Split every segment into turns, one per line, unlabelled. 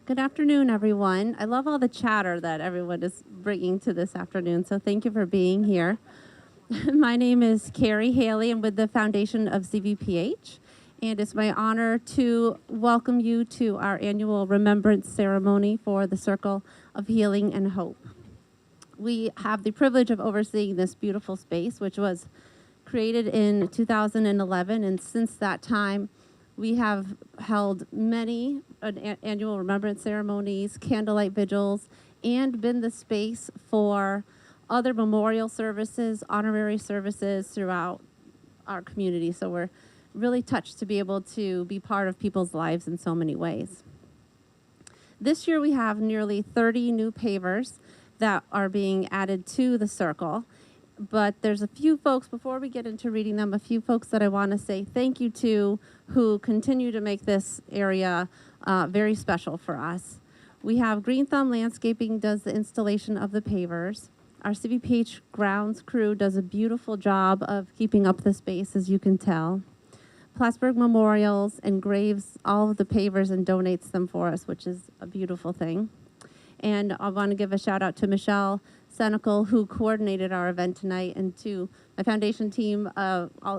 Good afternoon, everyone. I love all the chatter that everyone is bringing to this afternoon, so thank you for being here. My name is Carrie Haley. I'm with the Foundation of CVPH, and it's my honor to welcome you to our annual Remembrance ceremony for the Circle of Healing and Hope. We have the privilege of overseeing this beautiful space, which was created in 2011, and since that time, we have held many annual remembrance ceremonies, candlelight vigils, and been the space for other memorial services, honorary services throughout our community. So we're really touched to be able to be part of people's lives in so many ways. This year we have nearly 30 new pavers that are being added to the circle. But there's a few folks, before we get into reading them, a few folks that I want to say thank you to who continue to make this area very special for us. We have Green Thumb Landscaping does the installation of the pavers. Our CVPH grounds crew does a beautiful job of keeping up the space, as you can tell. Plattsburgh Memorials engraves all of the pavers and donates them for us, which is a beautiful thing. And I want to give a shout out to Michelle Senecal, who coordinated our event tonight, and to my foundation team,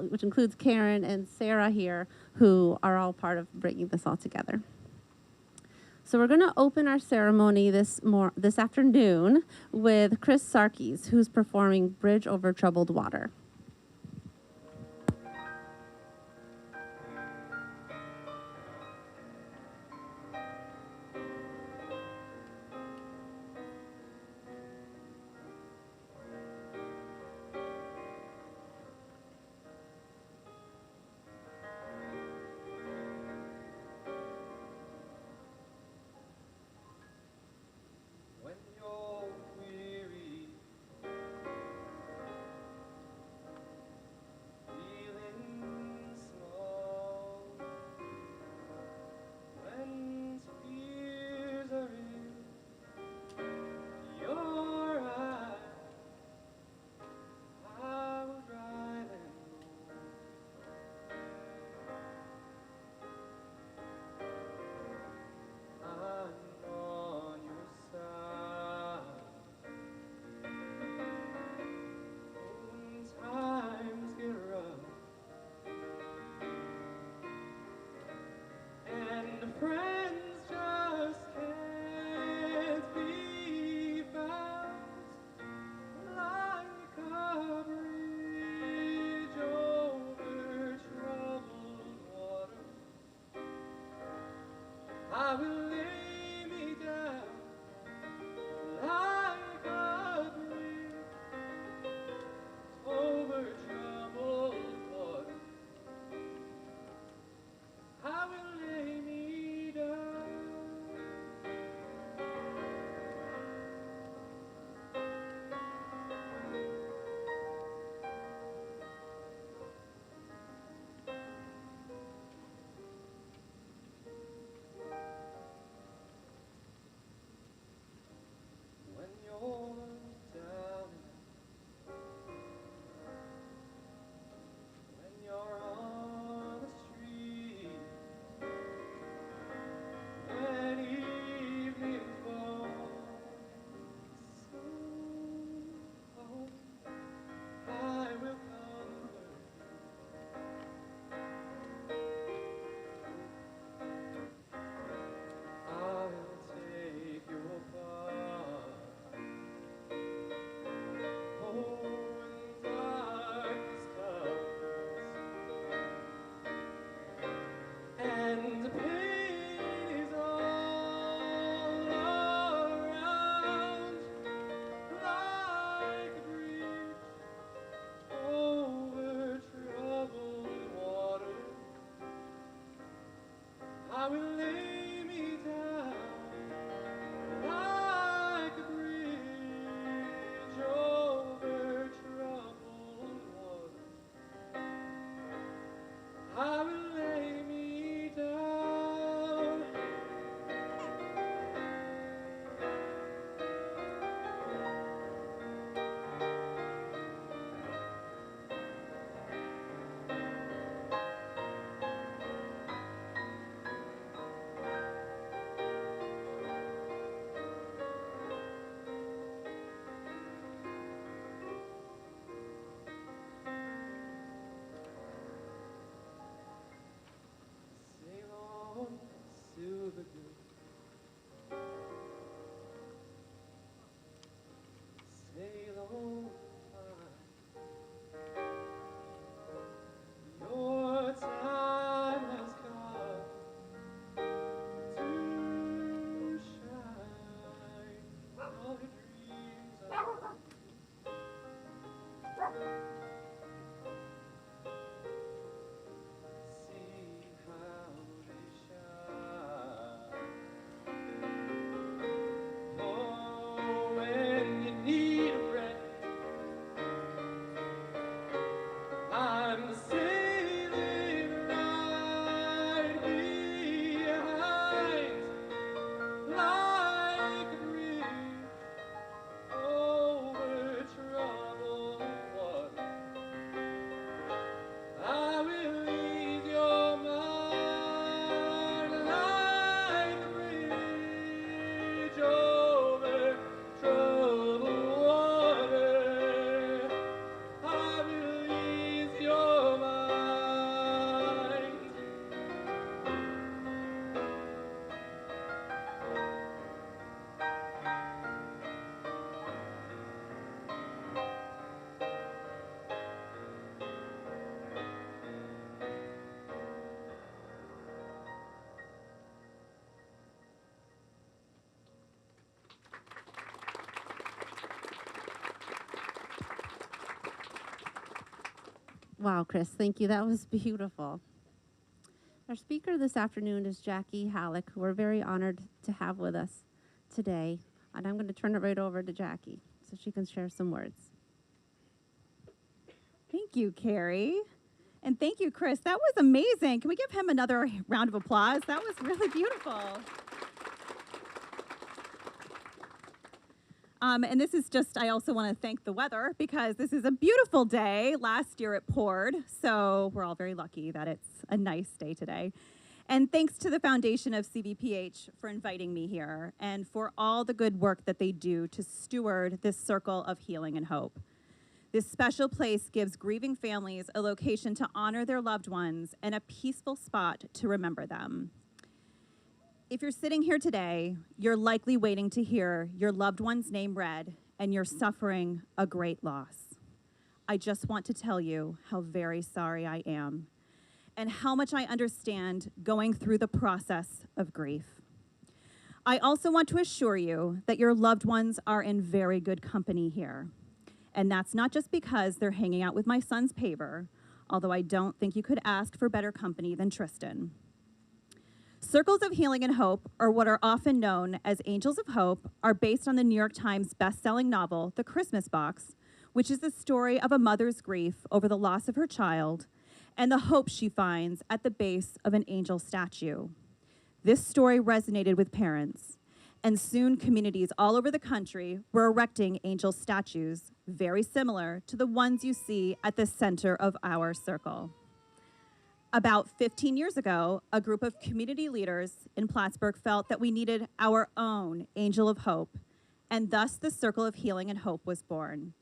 which includes Karen and Sarah here, who are all part of bringing this all together. So we're going to open our ceremony this afternoon with Chris Sarkis, who's performing Bridge Over Troubled Water. Wow, Chris, thank you. That was beautiful. Our speaker this afternoon is Jackie Halleck, who we're very honored to have with us today. And I'm going to turn it right over to Jackie so she can share some words.
Thank you, Carrie. And thank you, Chris. That was amazing. Can we give him another round of applause? That was really beautiful. And this is just, I also want to thank the weather because this is a beautiful day. Last year it poured, so we're all very lucky that it's a nice day today. And thanks to the foundation of CVPH for inviting me here and for all the good work that they do to steward this circle of healing and hope. This special place gives grieving families a location to honor their loved ones and a peaceful spot to remember them. If you're sitting here today, you're likely waiting to hear your loved one's name read and you're suffering a great loss. I just want to tell you how very sorry I am and how much I understand going through the process of grief. I also want to assure you that your loved ones are in very good company here. And that's not just because they're hanging out with my son's paver, although I don't think you could ask for better company than Tristan. Circles of Healing and Hope, or what are often known as Angels of Hope, are based on the New York Times best-selling novel, The Christmas Box, which is the story of a mother's grief over the loss of her child and the hope she finds at the base of an angel statue. This story resonated with parents, and soon communities all over the country were erecting angel statues, very similar to the ones you see at the center of our circle. About 15 years ago, a group of community leaders in Plattsburgh felt that we needed our own Angel of Hope, and thus the Circle of Healing and Hope was born.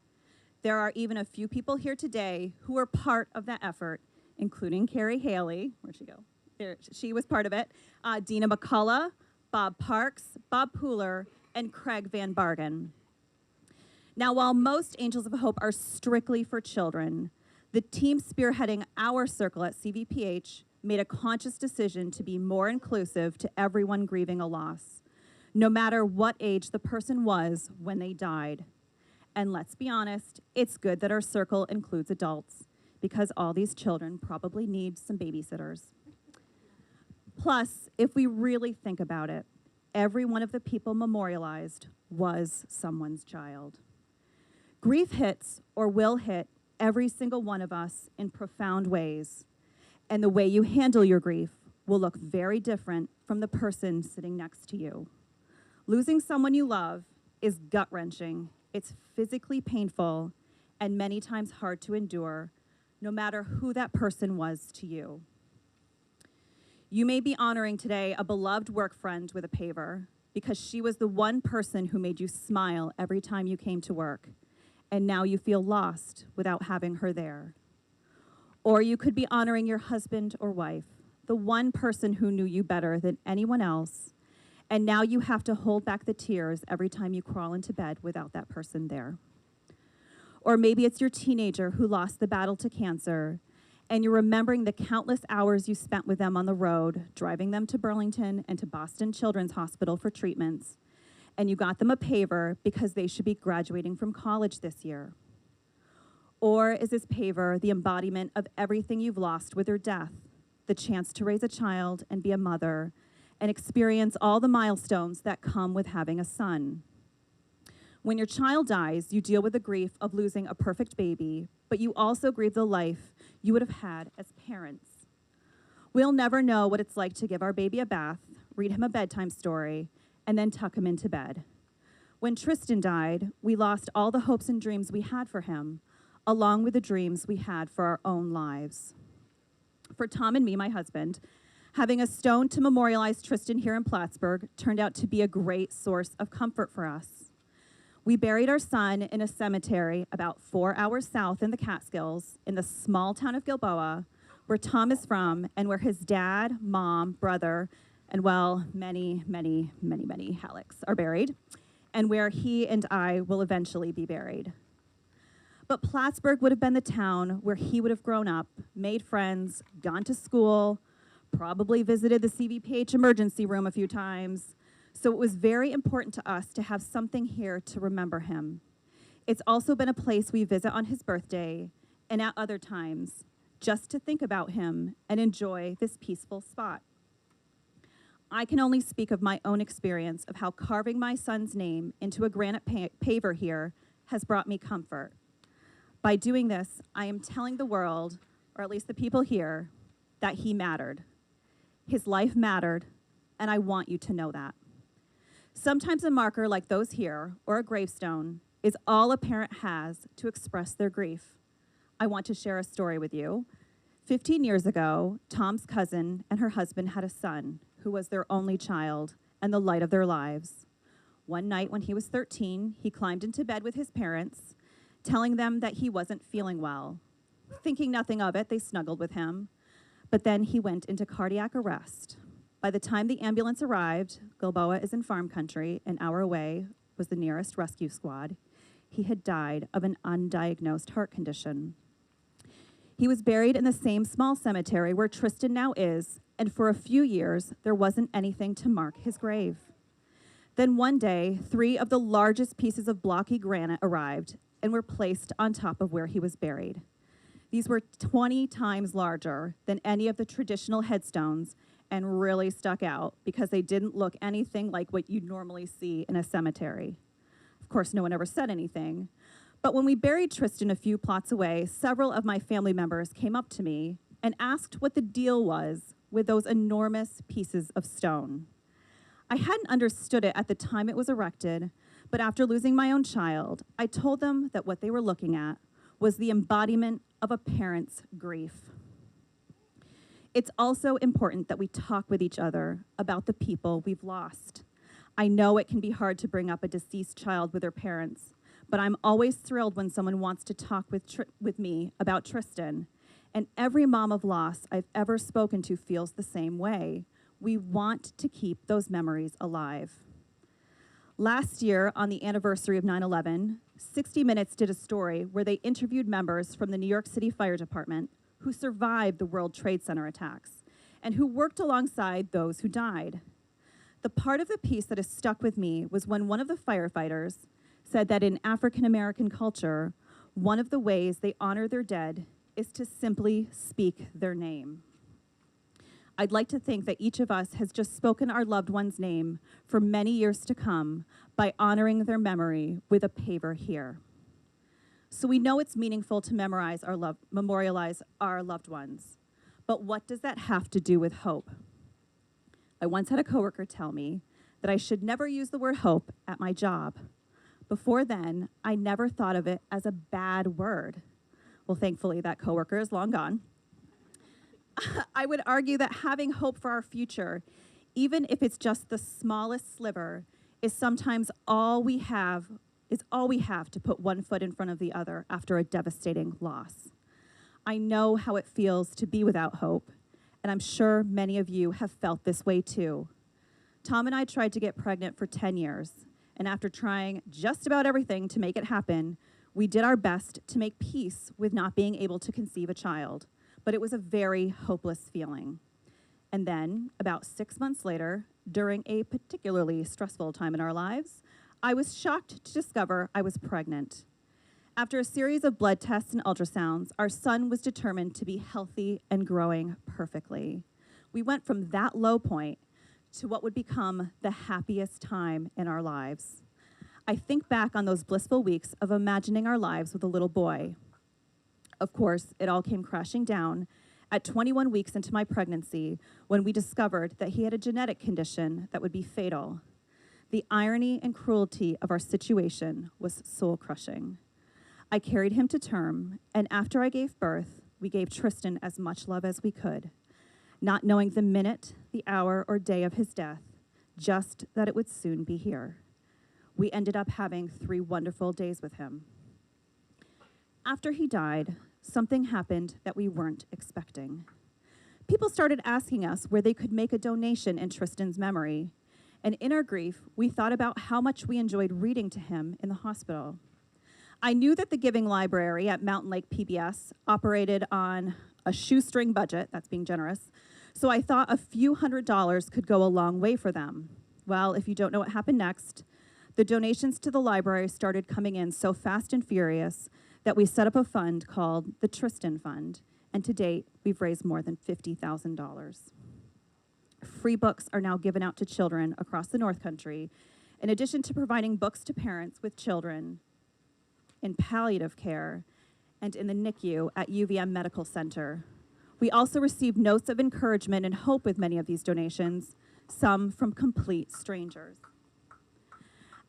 There are even a few people here today who were part of that effort, including Carrie Haley. Where'd she go? There, she was part of it. Dina McCullough, Bob Parks, Bob Pooler, and Craig Van Bargen. Now, while most Angels of Hope are strictly for children, the team spearheading our circle at CVPH made a conscious decision to be more inclusive to everyone grieving a loss, no matter what age the person was when they died. And let's be honest, it's good that our circle includes adults because all these children probably need some babysitters. Plus, if we really think about it, every one of the people memorialized was someone's child. Grief hits or will hit every single one of us in profound ways, and the way you handle your grief will look very different from the person sitting next to you. Losing someone you love is gut-wrenching, it's physically painful, and many times hard to endure, no matter who that person was to you. You may be honoring today a beloved work friend with a paver because she was the one person who made you smile every time you came to work, and now you feel lost without having her there. Or you could be honoring your husband or wife, the one person who knew you better than anyone else, and now you have to hold back the tears every time you crawl into bed without that person there. Or maybe it's your teenager who lost the battle to cancer, and you're remembering the countless hours you spent with them on the road, driving them to Burlington and to Boston Children's Hospital for treatments, and you got them a paver because they should be graduating from college this year. Or is this paver the embodiment of everything you've lost with your death, the chance to raise a child and be a mother, and experience all the milestones that come with having a son? When your child dies, you deal with the grief of losing a perfect baby, but you also grieve the life you would have had as parents. We'll never know what it's like to give our baby a bath, read him a bedtime story, and then tuck him into bed. When Tristan died, we lost all the hopes and dreams we had for him, along with the dreams we had for our own lives. For Tom and me, my husband, having a stone to memorialize Tristan here in Plattsburgh turned out to be a great source of comfort for us. We buried our son in a cemetery about 4 hours south in the Catskills in the small town of Gilboa, where Tom is from and where his dad, mom, brother, and well, many Hallecks are buried, and where he and I will eventually be buried. But Plattsburgh would have been the town where he would have grown up, made friends, gone to school, probably visited the CVPH emergency room a few times. So it was very important to us to have something here to remember him. It's also been a place we visit on his birthday and at other times, just to think about him and enjoy this peaceful spot. I can only speak of my own experience of how carving my son's name into a granite paver here has brought me comfort. By doing this, I am telling the world, or at least the people here, that he mattered. His life mattered, and I want you to know that. Sometimes a marker like those here, or a gravestone, is all a parent has to express their grief. I want to share a story with you. 15 years ago, Tom's cousin and her husband had a son who was their only child and the light of their lives. One night when he was 13, he climbed into bed with his parents, telling them that he wasn't feeling well. Thinking nothing of it, they snuggled with him, but then he went into cardiac arrest. By the time the ambulance arrived, Gilboa is in farm country, an hour away was the nearest rescue squad. He had died of an undiagnosed heart condition. He was buried in the same small cemetery where Tristan now is, and for a few years, there wasn't anything to mark his grave. Then one day, 3 of the largest pieces of blocky granite arrived and were placed on top of where he was buried. These were 20 times larger than any of the traditional headstones and really stuck out because they didn't look anything like what you'd normally see in a cemetery. Of course, no one ever said anything. But when we buried Tristan a few plots away, several of my family members came up to me and asked what the deal was with those enormous pieces of stone. I hadn't understood it at the time it was erected, but after losing my own child, I told them that what they were looking at was the embodiment of a parent's grief. It's also important that we talk with each other about the people we've lost. I know it can be hard to bring up a deceased child with their parents, but I'm always thrilled when someone wants to talk with me about Tristan. And every mom of loss I've ever spoken to feels the same way. We want to keep those memories alive. Last year, on the anniversary of 9/11, 60 Minutes did a story where they interviewed members from the New York City Fire Department who survived the World Trade Center attacks and who worked alongside those who died. The part of the piece that has stuck with me was when one of the firefighters said that in African American culture, one of the ways they honor their dead is to simply speak their name. I'd like to think that each of us has just spoken our loved one's name for many years to come by honoring their memory with a paver here. So we know it's meaningful to memorialize our loved ones. But what does that have to do with hope? I once had a coworker tell me that I should never use the word hope at my job. Before then, I never thought of it as a bad word. Well, thankfully, that coworker is long gone. I would argue that having hope for our future, even if it's just the smallest sliver, is sometimes all we have to put one foot in front of the other after a devastating loss. I know how it feels to be without hope, and I'm sure many of you have felt this way too. Tom and I tried to get pregnant for 10 years, and after trying just about everything to make it happen, we did our best to make peace with not being able to conceive a child, but it was a very hopeless feeling. And then, about 6 months later, during a particularly stressful time in our lives, I was shocked to discover I was pregnant. After a series of blood tests and ultrasounds, our son was determined to be healthy and growing perfectly. We went from that low point to what would become the happiest time in our lives. I think back on those blissful weeks of imagining our lives with a little boy. Of course, it all came crashing down at 21 weeks into my pregnancy when we discovered that he had a genetic condition that would be fatal. The irony and cruelty of our situation was soul-crushing. I carried him to term, and after I gave birth, we gave Tristan as much love as we could, not knowing the minute, the hour, or day of his death, just that it would soon be here. We ended up having 3 wonderful days with him. After he died, something happened that we weren't expecting. People started asking us where they could make a donation in Tristan's memory, and in our grief, we thought about how much we enjoyed reading to him in the hospital. I knew that the Giving Library at Mountain Lake PBS operated on a shoestring budget, that's being generous, so I thought a few $100s could go a long way for them. Well, if you don't know what happened next, the donations to the library started coming in so fast and furious that we set up a fund called the Tristan Fund, and to date, we've raised more than $50,000. Free books are now given out to children across the North Country, in addition to providing books to parents with children in palliative care and in the NICU at UVM Medical Center. We also received notes of encouragement and hope with many of these donations, some from complete strangers.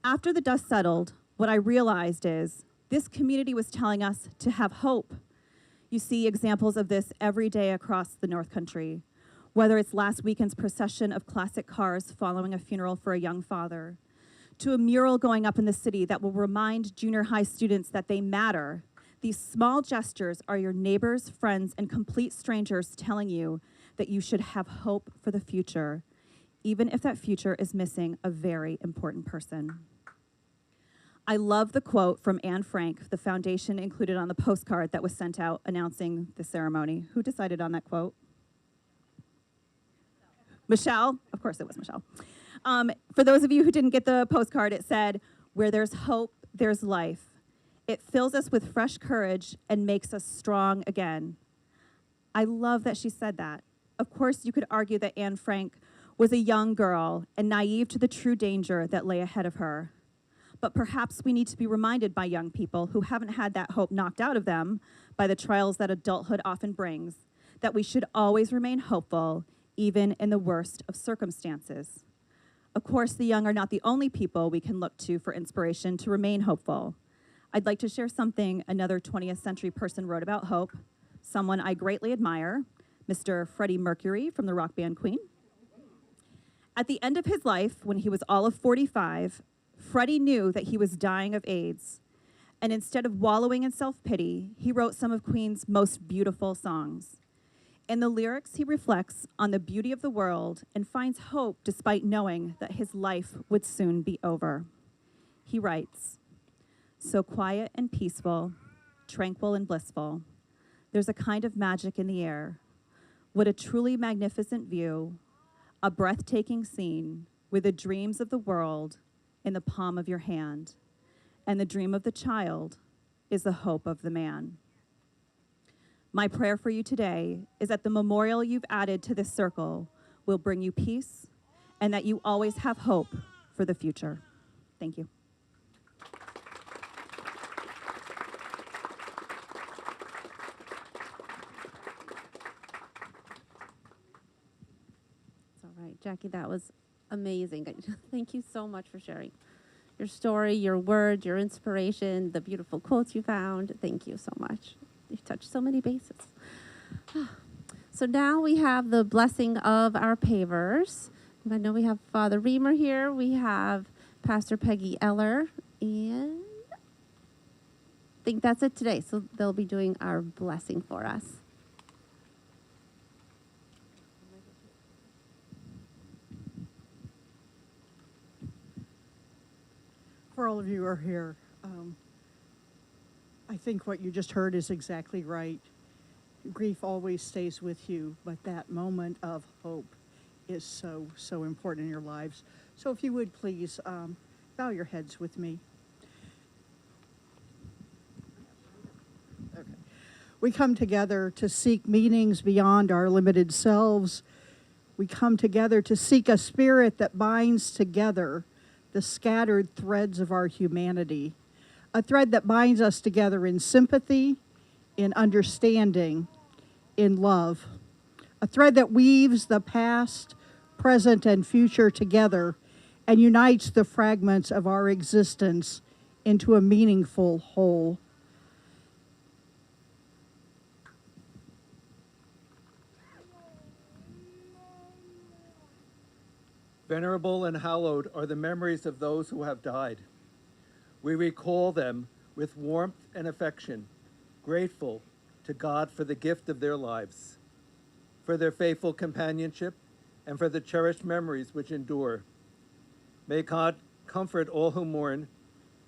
After the dust settled, what I realized is this community was telling us to have hope. You see examples of this every day across the North Country, whether it's last weekend's procession of classic cars following a funeral for a young father, to a mural going up in the city that will remind junior high students that they matter. These small gestures are your neighbors, friends, and complete strangers telling you that you should have hope for the future, even if that future is missing a very important person. I love the quote from Anne Frank, the foundation included on the postcard that was sent out announcing the ceremony. Who decided on that quote? Michelle? Of course it was Michelle. For those of you who didn't get the postcard, it said, "Where there's hope, there's life. It fills us with fresh courage and makes us strong again." I love that she said that. Of course, you could argue that Anne Frank was a young girl and naive to the true danger that lay ahead of her. But perhaps we need to be reminded by young people who haven't had that hope knocked out of them by the trials that adulthood often brings, that we should always remain hopeful, even in the worst of circumstances. Of course, the young are not the only people we can look to for inspiration to remain hopeful. I'd like to share something another 20th century person wrote about hope, someone I greatly admire, Mr. Freddie Mercury from the rock band Queen. At the end of his life, when he was all of 45, Freddie knew that he was dying of AIDS, and instead of wallowing in self-pity, he wrote some of Queen's most beautiful songs. In the lyrics, he reflects on the beauty of the world and finds hope despite knowing that his life would soon be over. He writes, "So quiet and peaceful, tranquil and blissful, there's a kind of magic in the air. What a truly magnificent view, a breathtaking scene with the dreams of the world in the palm of your hand, and the dream of the child is the hope of the man." My prayer for you today is that the memorial you've added to this circle will bring you peace and that you always have hope for the future. Thank you.
It's all right, Jackie, that was amazing. Thank you so much for sharing your story, your words, your inspiration, the beautiful quotes you found. Thank you so much. You've touched so many bases. So now we have the blessing of our pavers. I know we have Father Reamer here. We have Pastor Peggy Eller. And I think that's it today. So they'll be doing our blessing for us.
For all of you who are here, I think what you just heard is exactly right. Grief always stays with you, but that moment of hope is so, so important in your lives. So if you would please bow your heads with me. Okay. We come together to seek meanings beyond our limited selves. We come together to seek a spirit that binds together the scattered threads of our humanity, a thread that binds us together in sympathy, in understanding, in love, a thread that weaves the past, present, and future together and unites the fragments of our existence into a meaningful whole.
Venerable and hallowed are the memories of those who have died. We recall them with warmth and affection, grateful to God for the gift of their lives, for their faithful companionship, and for the cherished memories which endure. May God comfort all who mourn.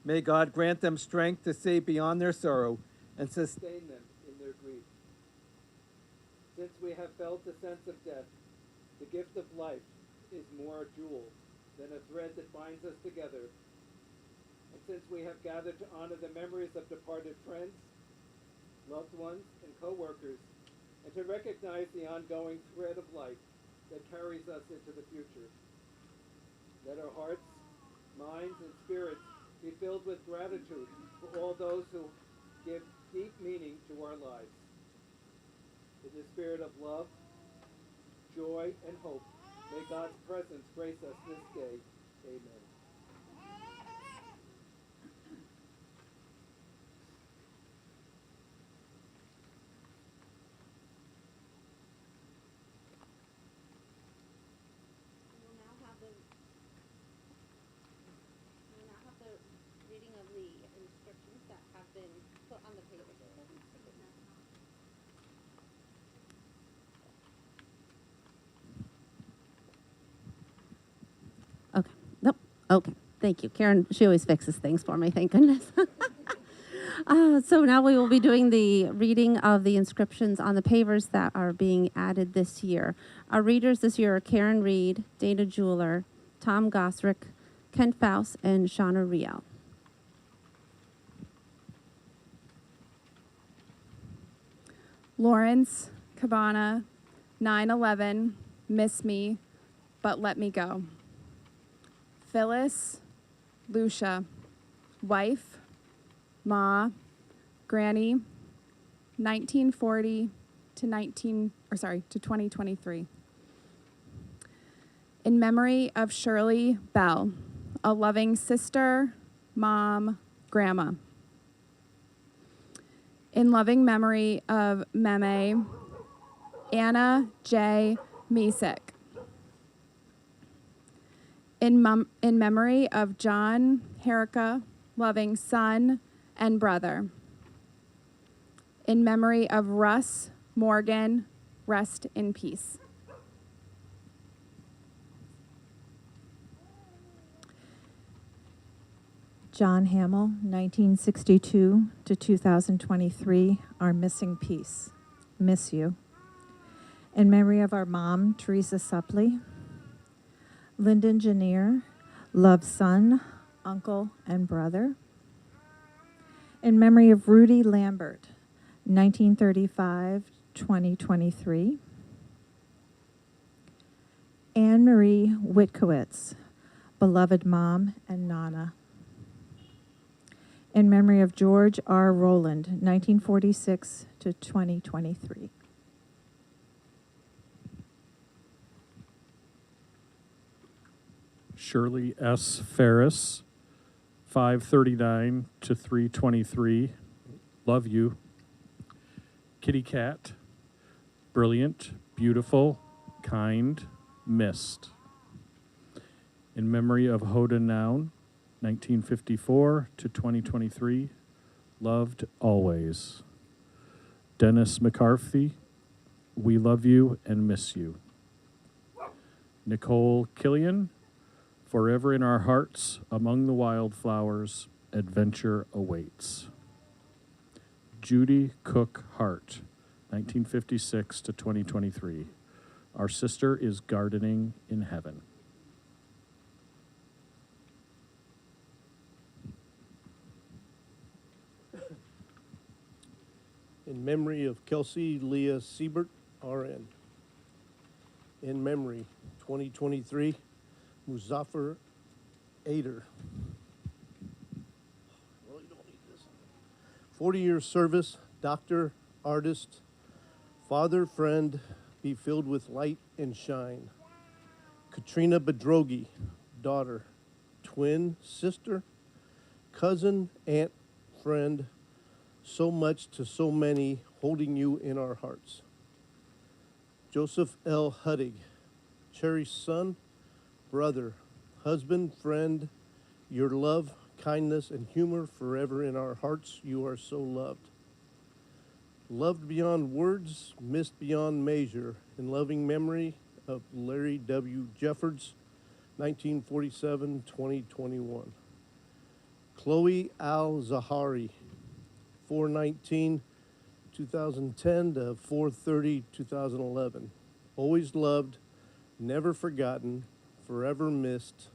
May God grant them strength to see beyond their sorrow and sustain them in their grief. Since we have felt the sense of death, the gift of life is more a jewel than a thread that binds us together. And since we have gathered to honor the memories of departed friends, loved ones, and co-workers, and to recognize the ongoing thread of life that carries us into the future. Let our hearts, minds, and spirits be filled with gratitude for all those who give deep meaning to our lives. In the spirit of love, joy, and hope, may God's presence grace us this day. Amen.
We will now have the reading of the inscriptions that have been put on the paper. Okay. Nope. Okay. Thank you. Karen, she always fixes things for me. Thank goodness. So now we will be doing the reading of the inscriptions on the pavers that are being added this year. Our readers this year are Karen Reed, Dana Jeweler, Tom Gosrick, Ken Faust, and Shauna Riel.
Lawrence, Cabana, 9/11, miss me, but let me go. Phyllis, Lucia, wife, Ma, Granny, 1940 to 2023. In memory of Shirley Bell, a loving sister, mom, grandma. In loving memory of Meme, Anna J. Misek. In memory of John Herrica, loving son and brother. In memory of Russ Morgan, rest in peace.
John Hamill, 1962 to 2023, our missing piece. Miss you. In memory of our mom, Teresa Supley. Lyndon Janier, love son, uncle, and brother. In memory of Rudy Lambert, 1935-2023. Anne Marie Witkowitz, beloved mom and nana. In memory of George R. Rowland, 1946 to 2023.
Shirley S. Ferris, 539 to 323. Love you. Kitty Cat, brilliant, beautiful, kind, missed. In memory of Hoda Noun, 1954 to 2023. Loved always. Dennis McCarthy, we love you and miss you. Nicole Killian, forever in our hearts, among the wildflowers, adventure awaits. Judy Cook Hart, 1956 to 2023. Our sister is gardening in heaven.
In memory of Kelsey Leah Siebert, RN. In memory, 2023, Muzaffar Ader. Really don't need this. 40 years service, doctor, artist, father, friend, be filled with light and shine. Katrina Bedrogi, daughter, twin, sister, cousin, aunt, friend, so much to so many, holding you in our hearts. Joseph L. Huddig, cherished son, brother, husband, friend, your love, kindness, and humor forever in our hearts. You are so loved. Loved beyond words, missed beyond measure, in loving memory of Larry W. Jeffords, 1947-2021. Chloe Al Zahari, 4/19/2010 to 4/30/2011. Always loved, never forgotten, forever missed.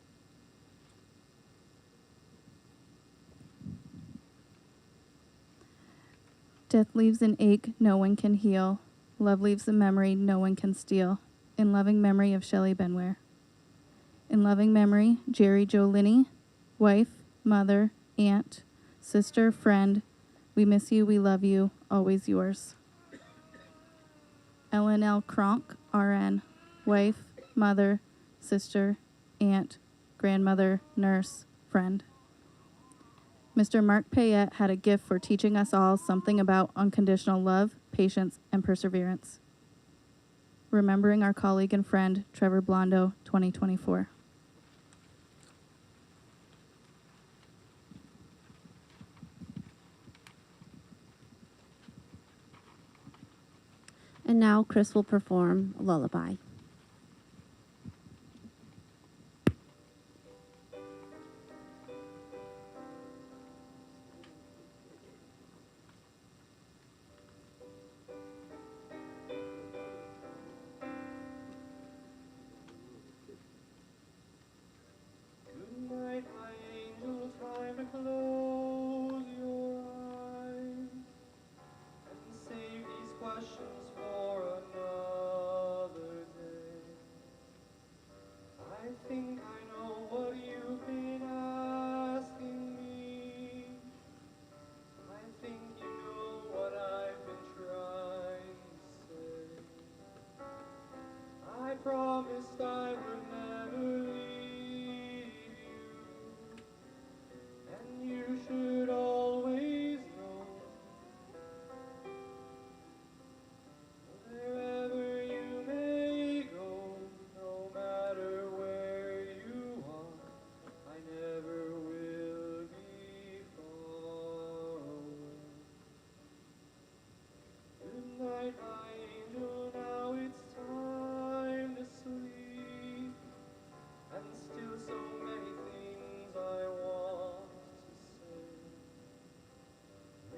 Death leaves an ache no one can heal. Love leaves a memory no one can steal. In loving memory of Shelley Benware. In loving memory, Jerry Jo Linney, wife, mother, aunt, sister, friend. We miss you, we love you, always yours. Ellen L. Kronk, RN, wife, mother, sister, aunt, grandmother, nurse, friend. Mr. Mark Payette had a gift for teaching us all something about unconditional love, patience, and perseverance. Remembering our colleague and friend, Trevor Blondo, 2024.
And now Chris will perform a lullaby.
Good night, my angel, time to close your eyes and save these questions for another day. I think I know what you've been asking me. I think you know what I've been trying to say. I promised I would never leave you, and you should always know, wherever you may go, no matter where you are, I never will be far away. Good night, my angel, now it's time to sleep, and still so many things I want to say.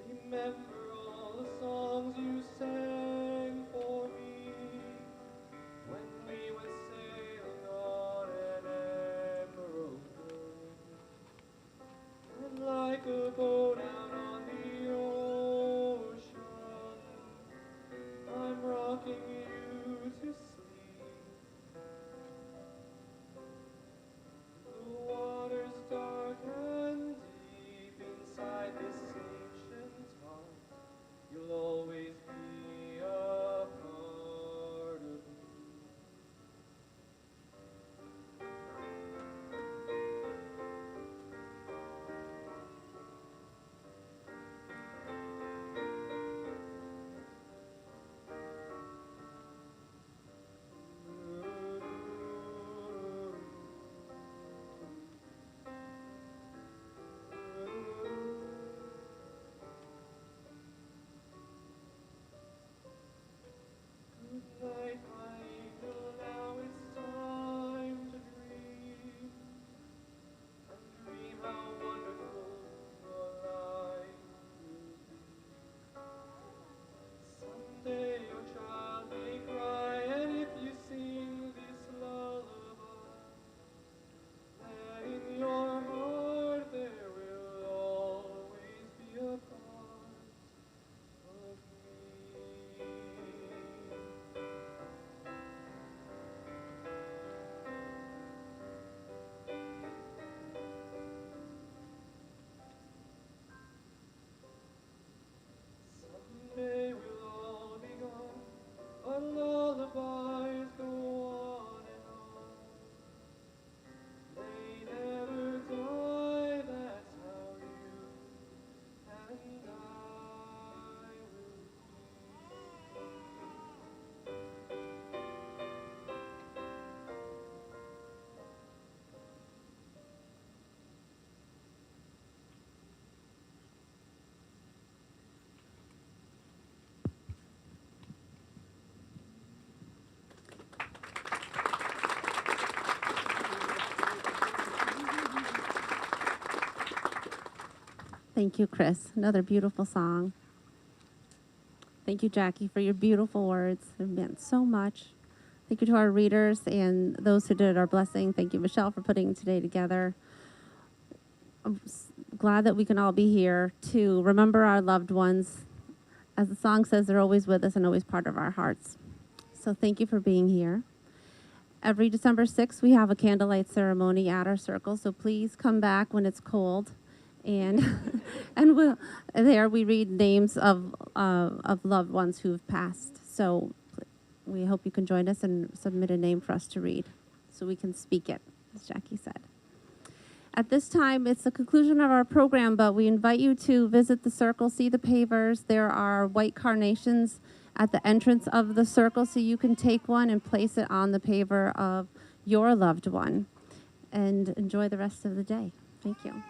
Remember all the songs you sang for me when we went sailing on an emerald day. And like a boat out on the ocean, I'm rocking you to sleep. The water's dark and deep inside this ancient heart. You'll always be a part of me. Good night, my angel, now it's time to dream, and dream how wonderful your life will be. Someday your child may cry, and if you sing this lullaby, then in your heart there will always be a part of me. Someday we'll all be gone, but lullabies go on and on. They never die, that's how you and I will
Thank you, Chris. Another beautiful song. Thank you, Jackie, for your beautiful words. It meant so much. Thank you to our readers and those who did our blessing. Thank you, Michelle, for putting today together. I'm glad that we can all be here to remember our loved ones as the song says, they're always with us and always part of our hearts. So thank you for being here. Every December 6th, we have a candlelight ceremony at our circle, so please come back when it's cold. And there we read names of loved ones who have passed. So we hope you can join us and submit a name for us to read so we can speak it, as Jackie said. At this time, it's the conclusion of our program, but we invite you to visit the circle, see the pavers. There are white carnations at the entrance of the circle, so you can take one and place it on the paver of your loved one. And enjoy the rest of the day. Thank you.